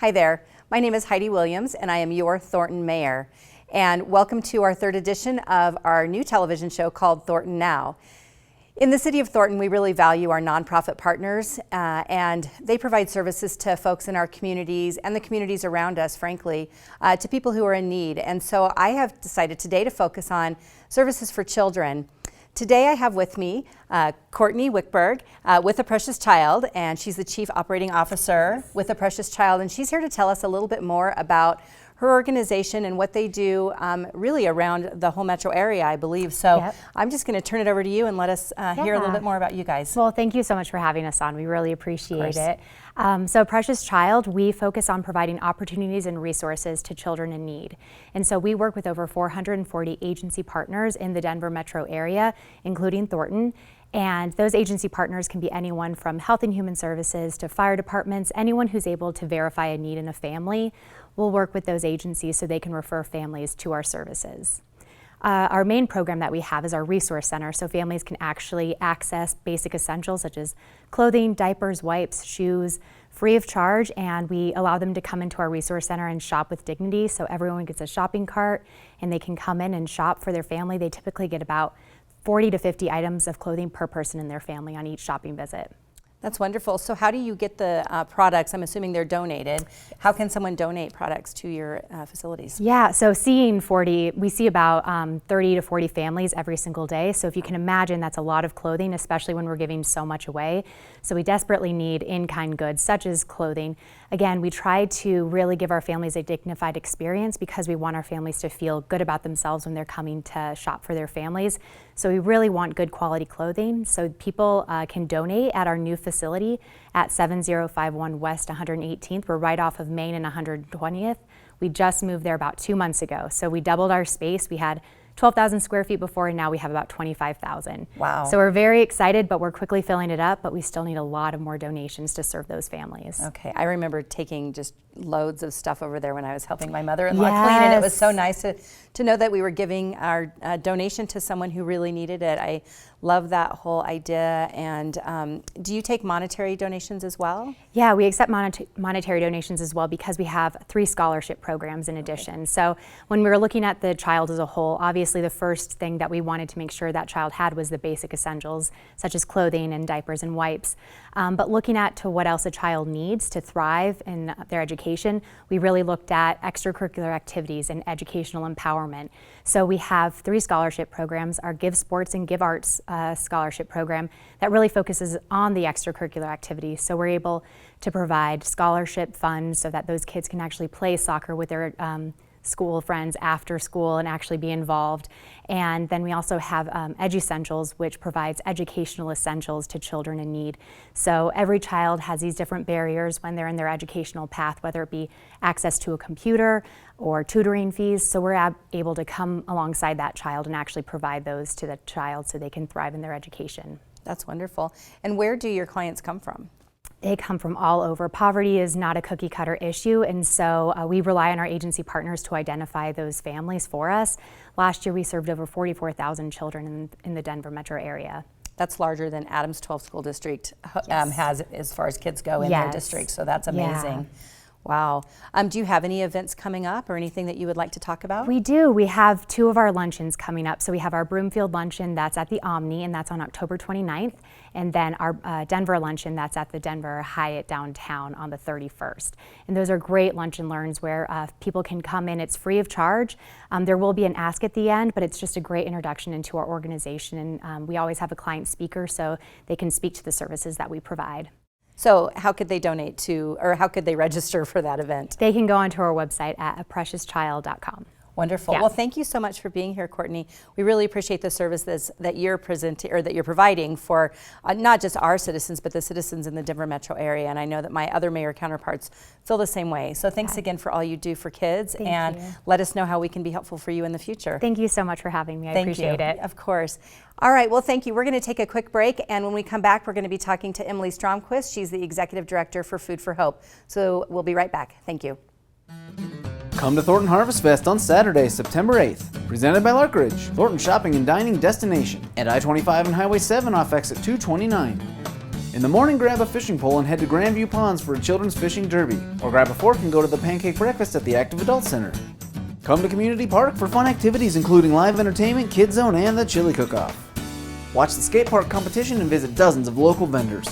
Hi there, my name is Heidi Williams and I am your Thornton Mayor. And welcome to our third edition of our new television show called Thornton Now. In the city of Thornton, we really value our nonprofit partners and they provide services to folks in our communities and the communities around us, frankly, to people who are in need. And so I have decided today to focus on services for children. Today I have with me Courtney Wickberg with A Precious Child, and she's the Chief Operating Officer with A Precious Child, and she's here to tell us a little bit more about her organization and what they do really around the whole metro area, I believe. So I'm just going to turn it over to you and let us hear a little bit more about you guys. Well, thank you so much for having us on. We really appreciate it. So Precious Child, we focus on providing opportunities and resources to children in need. And so we work with over 440 agency partners in the Denver metro area, including Thornton. And those agency partners can be anyone from Health and Human Services to fire departments, anyone who's able to verify a need in a family. We'll work with those agencies so they can refer families to our services. Our main program that we have is our resource center, so families can actually access basic essentials such as clothing, diapers, wipes, shoes, free of charge, and we allow them to come into our resource center and shop with dignity. So everyone gets a shopping cart and they can come in and shop for their family. They typically get about 40 to 50 items of clothing per person in their family on each shopping visit. That's wonderful. So how do you get the products? I'm assuming they're donated. How can someone donate products to your facilities? Yeah, so we see about 30 to 40 families every single day. So if you can imagine, that's a lot of clothing, especially when we're giving so much away. So we desperately need in-kind goods such as clothing. Again, we try to really give our families a dignified experience because we want our families to feel good about themselves when they're coming to shop for their families. So we really want good quality clothing. So people can donate at our new facility at 7051 West 118th. We're right off of Main and 120th. We just moved there about 2 months ago. So we doubled our space. We had 12,000 square feet before, and now we have about 25,000. Wow. So we're very excited, but we're quickly filling it up, but we still need a lot of more donations to serve those families. Okay, I remember taking just loads of stuff over there when I was helping my mother-in-law clean, and it was so nice to know that we were giving our donation to someone who really needed it. I love that whole idea. And do you take monetary donations as well? Yeah, we accept monetary donations as well because we have 3 scholarship programs in addition. So when we were looking at the child as a whole, obviously the first thing that we wanted to make sure that child had was the basic essentials, such as clothing and diapers and wipes. But looking at to what else a child needs to thrive in their education, we really looked at extracurricular activities and educational empowerment. So we have 3 scholarship programs, our Give Sports and Give Arts scholarship program that really focuses on the extracurricular activities. So we're able to provide scholarship funds so that those kids can actually play soccer with their school friends after school and actually be involved. And then we also have EduEssentials, which provides educational essentials to children in need. So every child has these different barriers when they're in their educational path, whether it be access to a computer or tutoring fees. So we're able to come alongside that child and actually provide those to the child so they can thrive in their education. That's wonderful. And where do your clients come from? They come from all over. Poverty is not a cookie cutter issue, and so we rely on our agency partners to identify those families for us. Last year we served over 44,000 children in the Denver metro area. That's larger than Adams 12 School District has as far as kids go in their district, so that's amazing. Yeah. Wow. Do you have any events coming up or anything that you would like to talk about? We do. We have 2 of our luncheons coming up. So we have our Broomfield luncheon that's at the Omni, and that's on October 29th. And then our Denver luncheon that's at the Denver Hyatt downtown on the 31st. And those are great lunch and learns where people can come in. It's free of charge. There will be an ask at the end, but it's just a great introduction into our organization. And we always have a client speaker so they can speak to the services that we provide. So how could they donate to, or how could they register for that event? They can go onto our website at apreciouschild.com. Wonderful. Yeah. Well, thank you so much for being here, Courtney. We really appreciate the services that you're providing for not just our citizens, but the citizens in the Denver metro area. And I know that my other mayor counterparts feel the same way. So thanks again for all you do for kids, and let us know how we can be helpful for you in the future. Thank you so much for having me. I appreciate it. Of course. All right. Well, thank you. We're going to take a quick break, and when we come back, we're going to be talking to Emily Stromquist. She's the executive director for Food for Hope. So we'll be right back. Thank you. Come to Thornton Harvest Fest on Saturday, September 8th. Presented by Larkridge, Thornton shopping and dining destination. At I-25 and Highway 7 off exit 229. In the morning, grab a fishing pole and head to Grandview Ponds for a children's fishing derby, or grab a fork and go to the pancake breakfast at the Active Adult Center. Come to Community Park for fun activities including live entertainment, Kid Zone, and the chili cook-off. Watch the skate park competition and visit dozens of local vendors.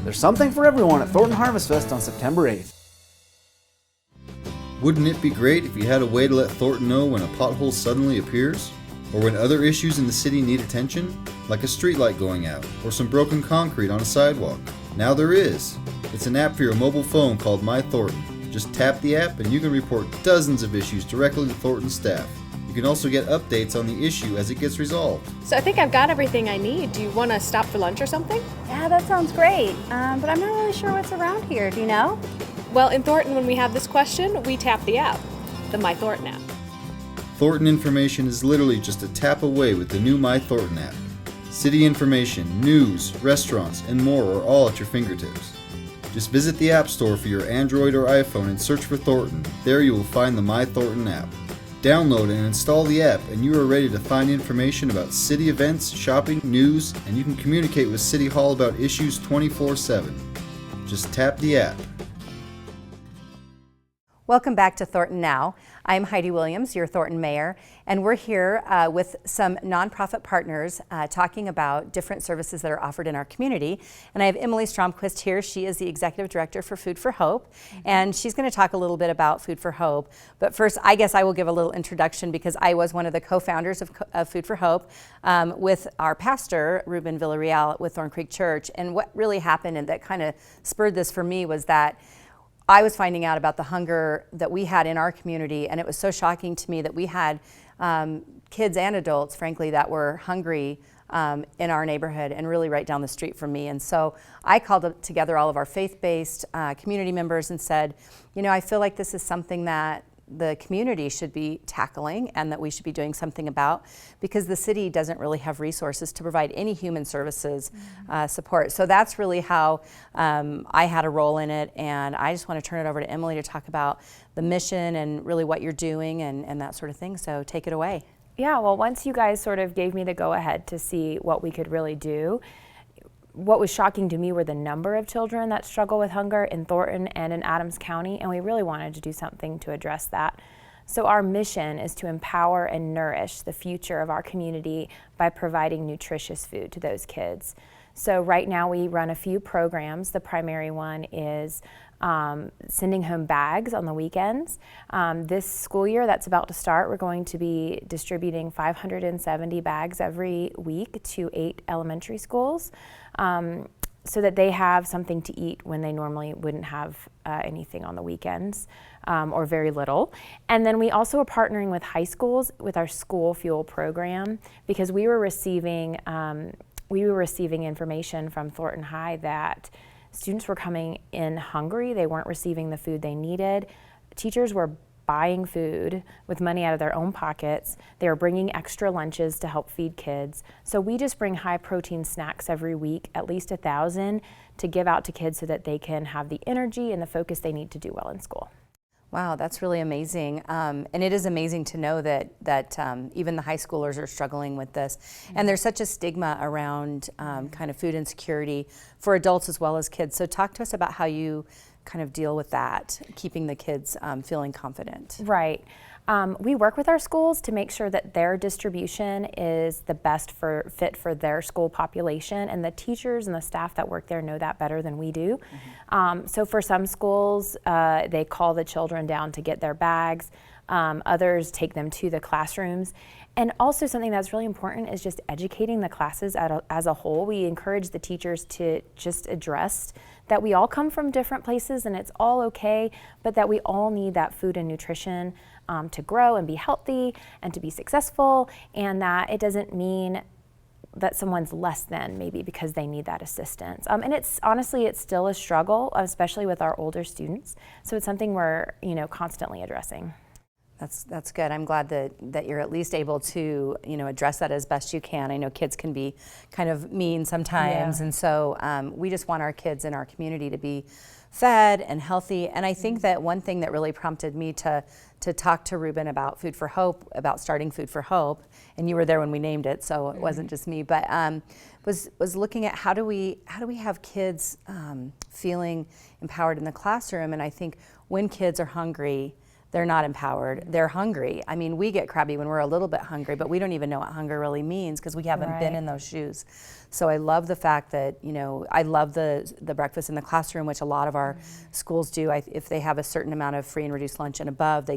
There's something for everyone at Thornton Harvest Fest on September 8th. Wouldn't it be great if you had a way to let Thornton know when a pothole suddenly appears? Or when other issues in the city need attention? Like a streetlight going out, or some broken concrete on a sidewalk. Now there is. It's an app for your mobile phone called My Thornton. Just tap the app and you can report dozens of issues directly to Thornton staff. You can also get updates on the issue as it gets resolved. So I think I've got everything I need. Do you want to stop for lunch or something? Yeah, that sounds great, but I'm not really sure what's around here. Do you know? Well, in Thornton, when we have this question, we tap the app, the My Thornton app. Thornton information is literally just a tap away with the new My Thornton app. City information, news, restaurants, and more are all at your fingertips. Just visit the App Store for your Android or iPhone and search for Thornton. There you will find the My Thornton app. Download and install the app and you are ready to find information about city events, shopping, news, and you can communicate with City Hall about issues 24/7. Just tap the app. Welcome back to Thornton Now. I'm Heidi Williams, your Thornton Mayor, and we're here with some nonprofit partners talking about different services that are offered in our community. And I have Emily Stromquist here. She is the Executive Director for Food for Hope, and she's going to talk a little bit about Food for Hope. But first, I guess I will give a little introduction because I was one of the co-founders of Food for Hope with our pastor, Ruben Villarreal, with Thorn Creek Church. And what really happened and that kind of spurred this for me was that I was finding out about the hunger that we had in our community, and it was so shocking to me that we had kids and adults, frankly, that were hungry in our neighborhood and really right down the street from me. And so I called together all of our faith-based community members and said, you know, I feel like this is something that the community should be tackling and that we should be doing something about, because the city doesn't really have resources to provide any human services support. So that's really how I had a role in it, and I just want to turn it over to Emily to talk about the mission and really what you're doing and that sort of thing. So take it away. Yeah, well, once you guys sort of gave me the go-ahead to see what we could really do, what was shocking to me were the number of children that struggle with hunger in Thornton and in Adams County, and we really wanted to do something to address that. So our mission is to empower and nourish the future of our community by providing nutritious food to those kids. So right now we run a few programs. The primary one is sending home bags on the weekends. This school year that's about to start, we're going to be distributing 570 bags every week to 8 elementary schools so that they have something to eat when they normally wouldn't have anything on the weekends or very little. And then we also are partnering with high schools with our school fuel program, because we were receiving information from Thornton High that students were coming in hungry. They weren't receiving the food they needed. Teachers were buying food with money out of their own pockets. They were bringing extra lunches to help feed kids. So we just bring high protein snacks every week, at least 1,000, to give out to kids so that they can have the energy and the focus they need to do well in school. Wow, that's really amazing. And it is amazing to know that even the high schoolers are struggling with this. And there's such a stigma around kind of food insecurity for adults as well as kids. So talk to us about how you kind of deal with that, keeping the kids feeling confident. Right. We work with our schools to make sure that their distribution is the best fit for their school population, and the teachers and the staff that work there know that better than we do. So for some schools, they call the children down to get their bags. Others take them to the classrooms. And also something that's really important is just educating the classes as a whole. We encourage the teachers to just address that we all come from different places and it's all okay, but that we all need that food and nutrition to grow and be healthy and to be successful, and that it doesn't mean that someone's less than maybe because they need that assistance. And it's still a struggle, especially with our older students. So it's something we're constantly addressing. That's good. I'm glad that you're at least able to, address that as best you can. I know kids can be kind of mean sometimes, and so we just want our kids in our community to be fed and healthy. And I think that one thing that really prompted me to talk to Ruben about Food for Hope, about starting Food for Hope, and you were there when we named it, so it wasn't just me, but was looking at how do we have kids feeling empowered in the classroom. And I think when kids are hungry, they're not empowered. They're hungry. I mean, we get crabby when we're a little bit hungry, but we don't even know what hunger really means because we haven't been in those shoes. So I love the fact that, I love the breakfast in the classroom, which a lot of our schools do. If they have a certain amount of free and reduced lunch and above,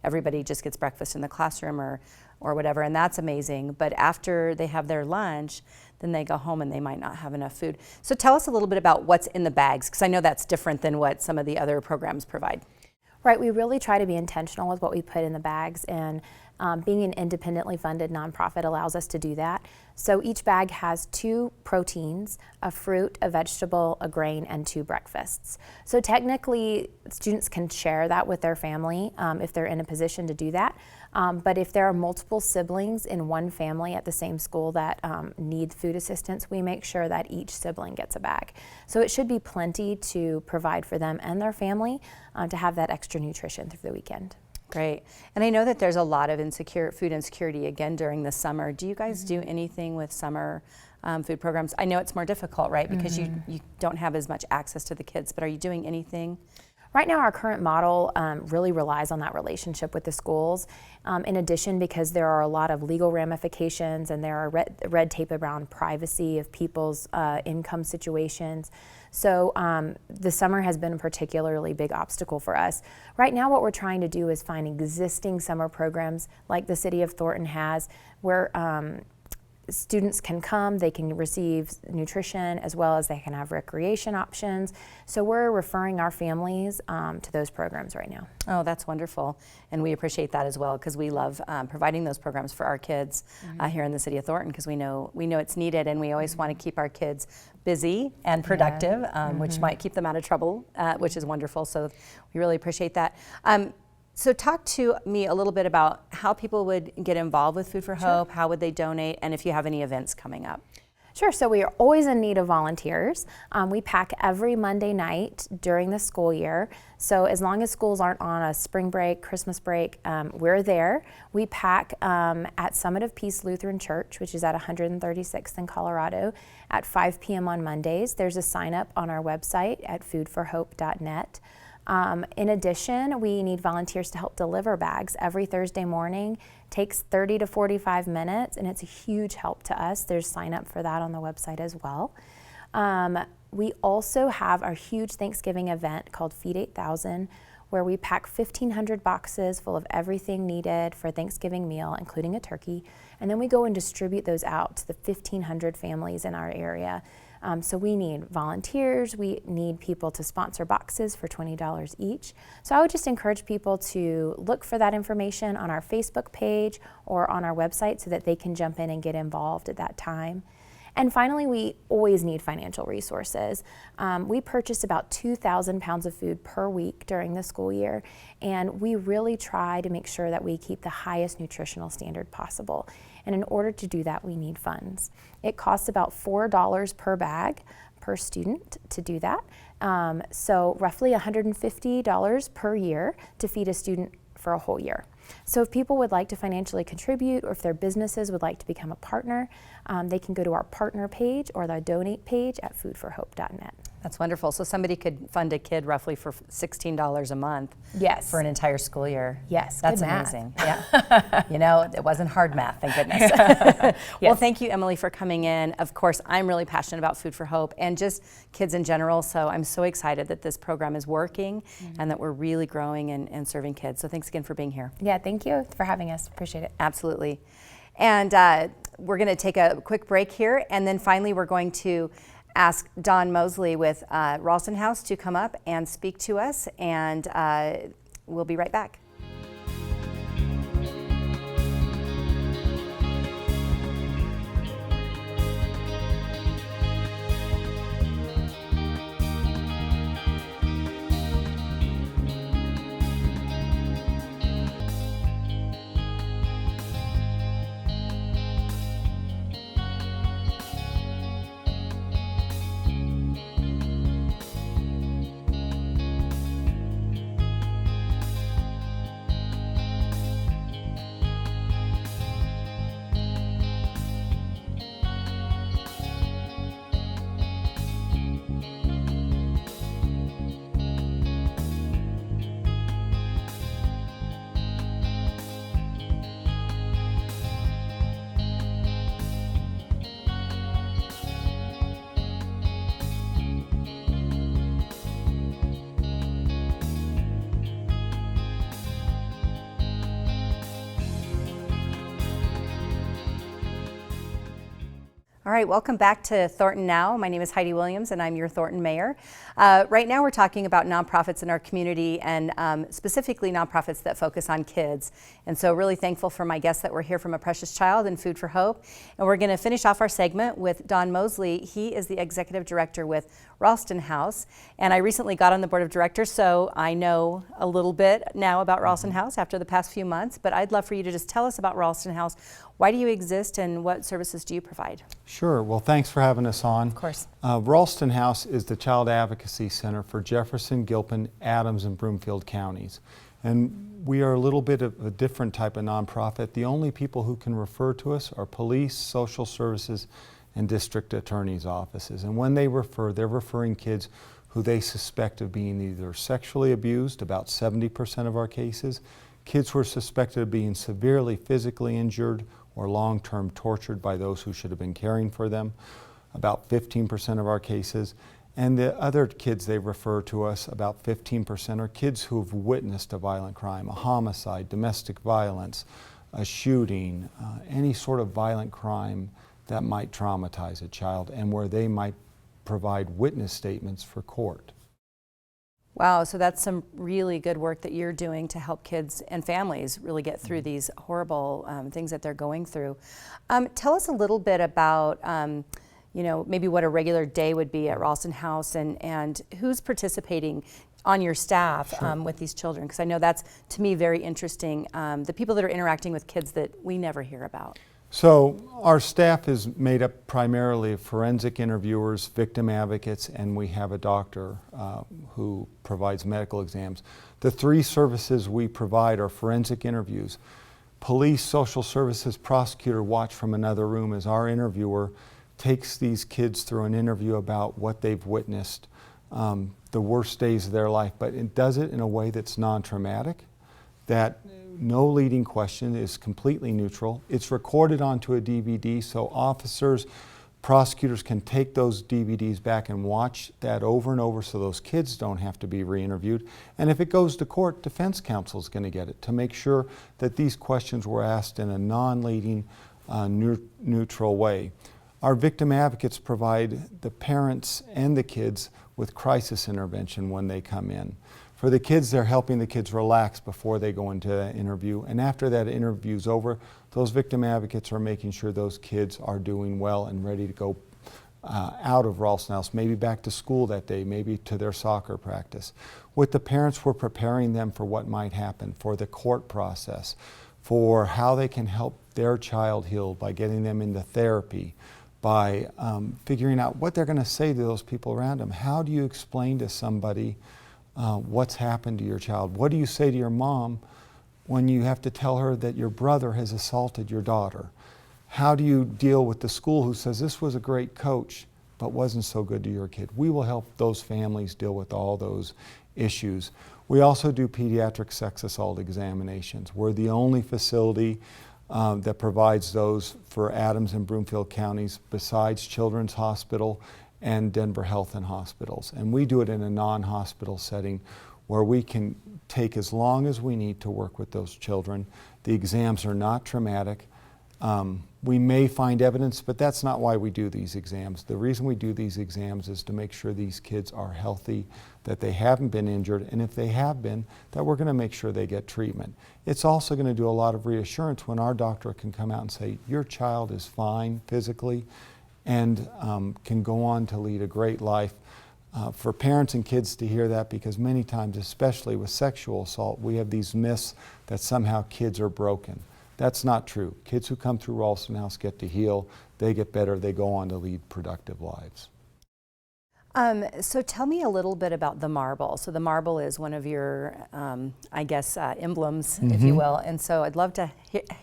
everybody just gets breakfast in the classroom or whatever, and that's amazing. But after they have their lunch, then they go home and they might not have enough food. So tell us a little bit about what's in the bags, because I know that's different than what some of the other programs provide. Right, we really try to be intentional with what we put in the bags, and being an independently funded nonprofit allows us to do that. So each bag has 2 proteins, a fruit, a vegetable, a grain, and 2 breakfasts. So technically, students can share that with their family if they're in a position to do that. But if there are multiple siblings in one family at the same school that need food assistance, we make sure that each sibling gets a bag. So it should be plenty to provide for them and their family to have that extra nutrition through the weekend. Great. And I know that there's a lot of food insecurity again during the summer. Do you guys do anything with summer food programs? I know it's more difficult, right? Because you don't have as much access to the kids, but are you doing anything? Right now, our current model really relies on that relationship with the schools. In addition, because there are a lot of legal ramifications and there are red tape around privacy of people's income situations. So the summer has been a particularly big obstacle for us. Right now, what we're trying to do is find existing summer programs like the city of Thornton has, where students can come, they can receive nutrition as well as they can have recreation options. So we're referring our families to those programs right now. Oh, that's wonderful. And we appreciate that as well, because we love providing those programs for our kids here in the city of Thornton, because we know it's needed, and we always want to keep our kids busy and productive, which might keep them out of trouble, which is wonderful. So we really appreciate that. So talk to me a little bit about how people would get involved with Food for Hope, how would they donate, and if you have any events coming up. Sure, so we are always in need of volunteers. We pack every Monday night during the school year. So as long as schools aren't on a spring break, Christmas break, we're there. We pack at Summit of Peace Lutheran Church, which is at 136th in Colorado, at 5 p.m. on Mondays. There's a sign up on our website at foodforhope.net. In addition, we need volunteers to help deliver bags every Thursday morning. Takes 30 to 45 minutes, and it's a huge help to us. There's sign up for that on the website as well. We also have our huge Thanksgiving event called Feed 8,000, where we pack 1,500 boxes full of everything needed for a Thanksgiving meal, including a turkey, and then we go and distribute those out to the 1,500 families in our area. So we need volunteers, we need people to sponsor boxes for $20 each. So I would just encourage people to look for that information on our Facebook page or on our website so that they can jump in and get involved at that time. And finally, we always need financial resources. We purchase about 2,000 pounds of food per week during the school year, and we really try to make sure that we keep the highest nutritional standard possible. And in order to do that, we need funds. It costs about $4 per bag per student to do that. So roughly $150 per year to feed a student for a whole year. So if people would like to financially contribute, or if their businesses would like to become a partner, they can go to our partner page or the donate page at foodforhope.net. That's wonderful. So somebody could fund a kid roughly for $16 a month. Yes. For an entire school year. Yes. That's good math. amazing. Yeah. It wasn't hard math, thank goodness. Well, thank you, Emily, for coming in. Of course, I'm really passionate about Food for Hope and just kids in general. So I'm so excited that this program is working and that we're really growing and serving kids. So thanks again for being here. Yeah, thank you for having us. Appreciate it. Absolutely. And we're going to take a quick break here, and then finally we're going to ask Don Moseley with Ralston House to come up and speak to us, and we'll be right back. All right, welcome back to Thornton Now. My name is Heidi Williams and I'm your Thornton Mayor. Right now we're talking about nonprofits in our community and specifically nonprofits that focus on kids. And so really thankful for my guests that were here from A Precious Child and Food for Hope. And we're going to finish off our segment with Don Moseley. He is the Executive Director with Ralston House. And I recently got on the Board of Directors, so I know a little bit now about Ralston House after the past few months. But I'd love for you to just tell us about Ralston House. Why do you exist and what services do you provide? Sure. Well, thanks for having us on. Of course. Ralston House is the Child Advocacy Center for Jefferson, Gilpin, Adams, and Broomfield counties. And we are a little bit of a different type of nonprofit. The only people who can refer to us are police, social services, and district attorney's offices. And when they refer, they're referring kids who they suspect of being either sexually abused, about 70% of our cases, kids who are suspected of being severely physically injured or long-term tortured by those who should have been caring for them, about 15% of our cases. And the other kids they refer to us, about 15%, are kids who've witnessed a violent crime, a homicide, domestic violence, a shooting, any sort of violent crime that might traumatize a child and where they might provide witness statements for court. Wow, so that's some really good work that you're doing to help kids and families really get through these horrible things that they're going through. Tell us a little bit about maybe what a regular day would be at Ralston House and who's participating on your staff with these children, because I know that's, to me, very interesting, the people that are interacting with kids that we never hear about. So our staff is made up primarily of forensic interviewers, victim advocates, and we have a doctor who provides medical exams. The three services we provide are forensic interviews. Police, social services, prosecutor watch from another room as our interviewer takes these kids through an interview about what they've witnessed, the worst days of their life, but it does it in a way that's non-traumatic, that no leading question, is completely neutral. It's recorded onto a DVD so officers, prosecutors can take those DVDs back and watch that over and over so those kids don't have to be re-interviewed. And if it goes to court, defense counsel is going to get it to make sure that these questions were asked in a non-leading, neutral way. Our victim advocates provide the parents and the kids with crisis intervention when they come in. For the kids, they're helping the kids relax before they go into the interview. And after that interview's over, those victim advocates are making sure those kids are doing well and ready to go out of Ralston House, maybe back to school that day, maybe to their soccer practice. With the parents, we're preparing them for what might happen, for the court process, for how they can help their child heal by getting them into therapy, by figuring out what they're going to say to those people around them. How do you explain to somebody what's happened to your child? What do you say to your mom when you have to tell her that your brother has assaulted your daughter? How do you deal with the school who says this was a great coach but wasn't so good to your kid? We will help those families deal with all those issues. We also do pediatric sex assault examinations. We're the only facility that provides those for Adams and Broomfield counties besides Children's Hospital and Denver Health and Hospitals. And we do it in a non-hospital setting where we can take as long as we need to work with those children. The exams are not traumatic. We may find evidence, but that's not why we do these exams. The reason we do these exams is to make sure these kids are healthy, that they haven't been injured, and if they have been, that we're going to make sure they get treatment. It's also going to do a lot of reassurance when our doctor can come out and say, your child is fine physically, and can go on to lead a great life. For parents and kids to hear that, because many times, especially with sexual assault, we have these myths that somehow kids are broken. That's not true. Kids who come through Ralston House get to heal, they get better, they go on to lead productive lives. So tell me a little bit about the marble. So the marble is one of your, emblems, if you will. And so I'd love to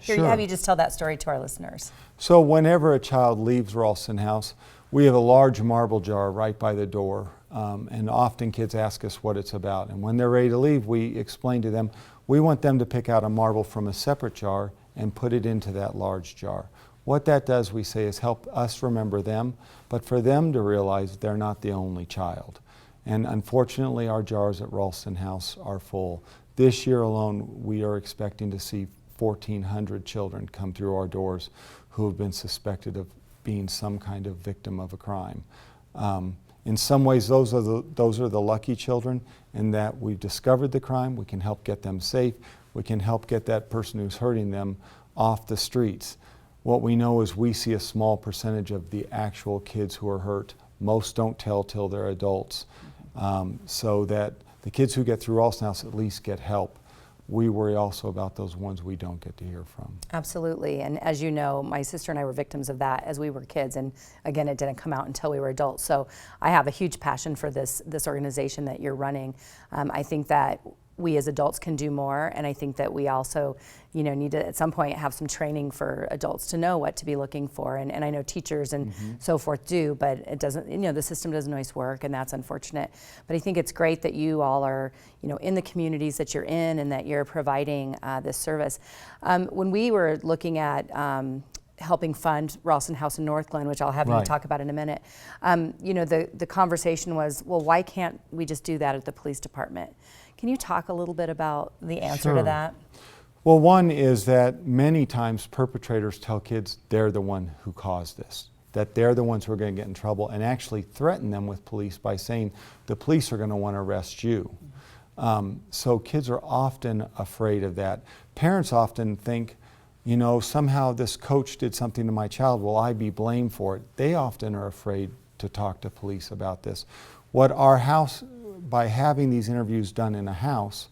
have you just tell that story to our listeners. So whenever a child leaves Ralston House, we have a large marble jar right by the door. And often kids ask us what it's about. And when they're ready to leave, we explain to them, we want them to pick out a marble from a separate jar and put it into that large jar. What that does, we say, is help us remember them, but for them to realize they're not the only child. And unfortunately, our jars at Ralston House are full. This year alone, we are expecting to see 1,400 children come through our doors who have been suspected of being some kind of victim of a crime. In some ways, those are the lucky children in that we've discovered the crime, we can help get them safe, we can help get that person who's hurting them off the streets. What we know is we see a small percentage of the actual kids who are hurt. Most don't tell till they're adults. So that the kids who get through Ralston House at least get help. We worry also about those ones we don't get to hear from. Absolutely, and as you know, my sister and I were victims of that as we were kids, and again, it didn't come out until we were adults. So I have a huge passion for this organization that you're running. I think that we as adults can do more, and I think that we also, need to at some point have some training for adults to know what to be looking for, and I know teachers and so forth do, but it doesn't, the system doesn't always work, and that's unfortunate. But I think it's great that you all are, in the communities that you're in and that you're providing this service. When we were looking at helping fund Ralston House in North Glen, which I'll have you talk about in a minute, the conversation was, well, why can't we just do that at the police department? Can you talk a little bit about the answer to that? Well, one is that many times perpetrators tell kids they're the one who caused this, that they're the ones who are going to get in trouble, and actually threaten them with police by saying the police are going to want to arrest you. So kids are often afraid of that. Parents often think, somehow this coach did something to my child, will I be blamed for it? They often are afraid to talk to police about this. What our house, by having these interviews done in a house,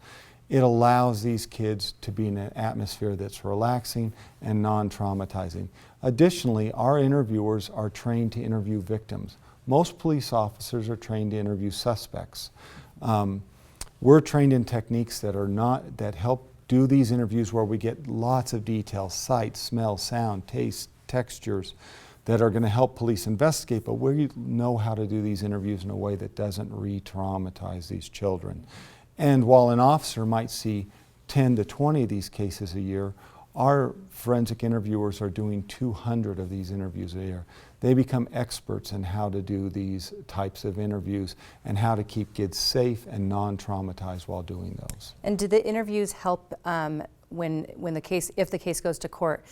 it allows these kids to be in an atmosphere that's relaxing and non-traumatizing. Additionally, our interviewers are trained to interview victims. Most police officers are trained to interview suspects. We're trained in techniques that help do these interviews where we get lots of details, sight, smell, sound, taste, textures, that are going to help police investigate, but we know how to do these interviews in a way that doesn't re-traumatize these children. And while an officer might see 10 to 20 of these cases a year, our forensic interviewers are doing 200 of these interviews a year. They become experts in how to do these types of interviews and how to keep kids safe and non-traumatized while doing those. And do the interviews help when if the case goes to court?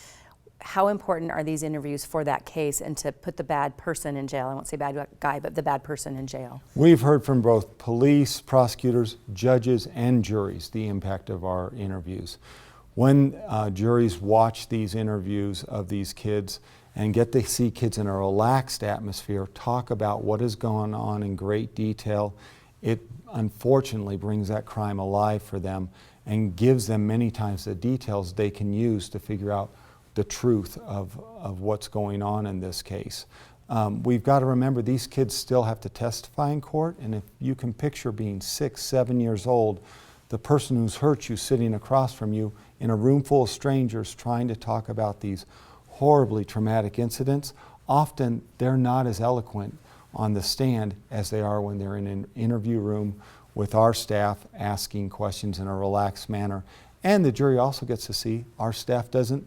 How important are these interviews for that case and to put the bad person in jail? I won't say bad guy, but the bad person in jail. We've heard from both police, prosecutors, judges, and juries the impact of our interviews. When juries watch these interviews of these kids and get to see kids in a relaxed atmosphere talk about what is going on in great detail, it unfortunately brings that crime alive for them and gives them many times the details they can use to figure out the truth of what's going on in this case. We've got to remember these kids still have to testify in court, and if you can picture being 6, 7 years old, the person who's hurt you sitting across from you in a room full of strangers trying to talk about these horribly traumatic incidents, often they're not as eloquent on the stand as they are when they're in an interview room with our staff asking questions in a relaxed manner. And the jury also gets to see our staff doesn't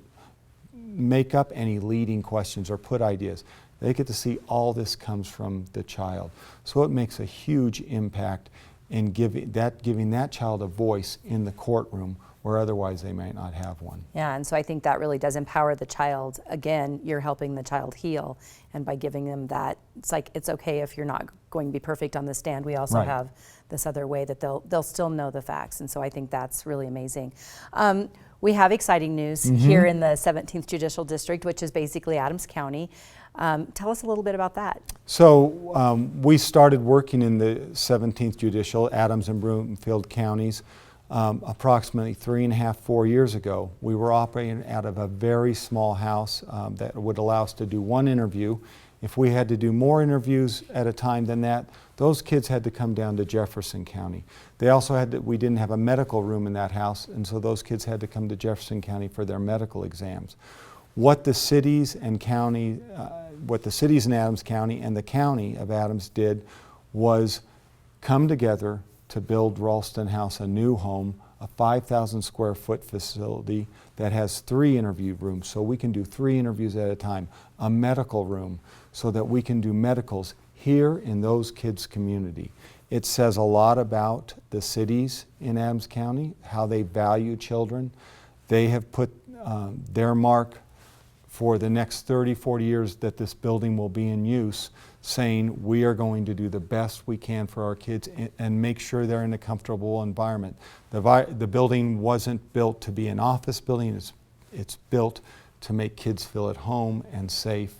make up any leading questions or put ideas. They get to see all this comes from the child. So it makes a huge impact in giving that child a voice in the courtroom where otherwise they might not have one. Yeah, and so I think that really does empower the child. Again, you're helping the child heal, and by giving them that, it's like, it's okay if you're not going to be perfect on the stand. We also have this other way that they'll still know the facts, and so I think that's really amazing. We have exciting news here in the 17th Judicial District, which is basically Adams County. Tell us a little bit about that. So we started working in the 17th Judicial, Adams and Broomfield counties, approximately 3.5, 4 years ago. We were operating out of a very small house that would allow us to do one interview. If we had to do more interviews at a time than that, those kids had to come down to Jefferson County. They also we didn't have a medical room in that house, and so those kids had to come to Jefferson County for their medical exams. What the cities and cities in Adams County and the county of Adams did was come together to build Ralston House a new home, a 5,000 square foot facility that has 3 interview rooms, so we can do 3 interviews at a time, a medical room, so that we can do medicals here in those kids' community. It says a lot about the cities in Adams County, how they value children. They have put their mark for the next 30, 40 years that this building will be in use, saying we are going to do the best we can for our kids and make sure they're in a comfortable environment. The building wasn't built to be an office building, it's built to make kids feel at home and safe.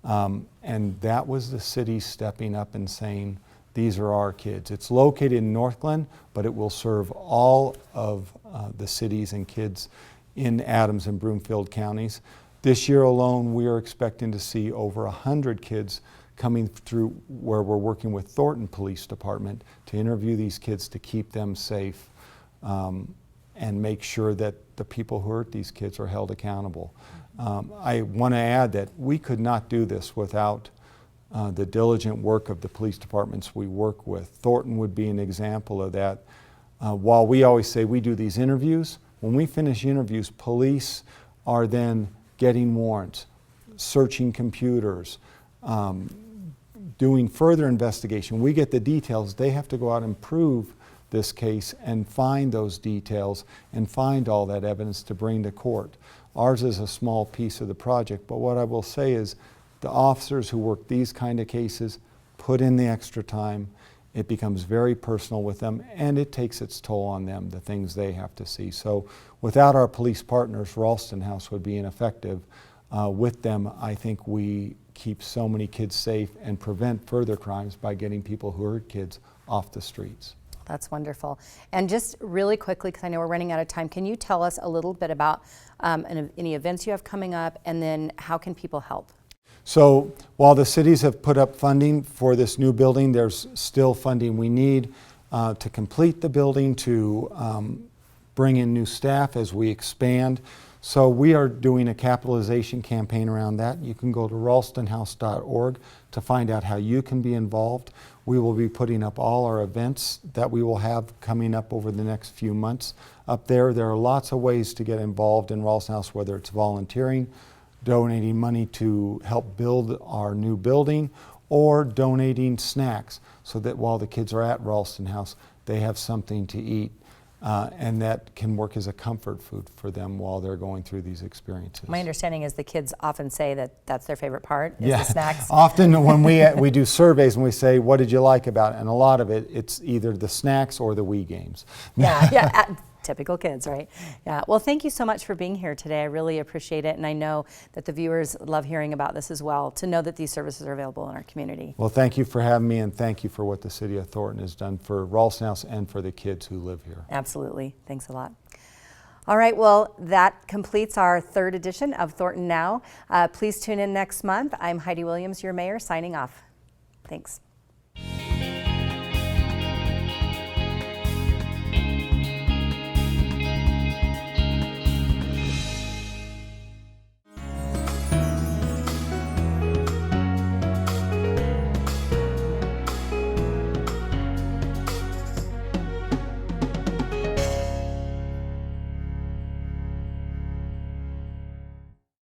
And that was the city stepping up and saying, these are our kids. It's located in North Glen, but it will serve all of the cities and kids in Adams and Broomfield counties. This year alone, we are expecting to see over 100 kids coming through where we're working with Thornton Police Department to interview these kids to keep them safe and make sure that the people who hurt these kids are held accountable. I want to add that we could not do this without the diligent work of the police departments we work with. Thornton would be an example of that. While we always say we do these interviews, when we finish interviews, police are then getting warrants, searching computers, doing further investigation. We get the details. They have to go out and prove this case and find those details and find all that evidence to bring to court. Ours is a small piece of the project, but what I will say is the officers who work these kind of cases put in the extra time. It becomes very personal with them, and it takes its toll on them, the things they have to see. So without our police partners, Ralston House would be ineffective. With them, I think we keep so many kids safe and prevent further crimes by getting people who hurt kids off the streets. That's wonderful. And just really quickly, because I know we're running out of time, can you tell us a little bit about any events you have coming up, and then how can people help? So while the cities have put up funding for this new building, there's still funding we need to complete the building, to bring in new staff as we expand. So we are doing a capitalization campaign around that. You can go to ralstonhouse.org to find out how you can be involved. We will be putting up all our events that we will have coming up over the next few months up there. There are lots of ways to get involved in Ralston House, whether it's volunteering, donating money to help build our new building, or donating snacks so that while the kids are at Ralston House, they have something to eat. And that can work as a comfort food for them while they're going through these experiences. My understanding is the kids often say that that's their favorite part, is the snacks. Often when we do surveys and we say, what did you like about it? And a lot of it, it's either the snacks or the Wii games. Yeah. Typical kids, right? Yeah. Well, thank you so much for being here today. I really appreciate it. And I know that the viewers love hearing about this as well, to know that these services are available in our community. Well, thank you for having me, and thank you for what the City of Thornton has done for Ralston House and for the kids who live here. Absolutely. Thanks a lot. All right, well, that completes our third edition of Thornton Now. Please tune in next month. I'm Heidi Williams, your mayor, signing off. Thanks.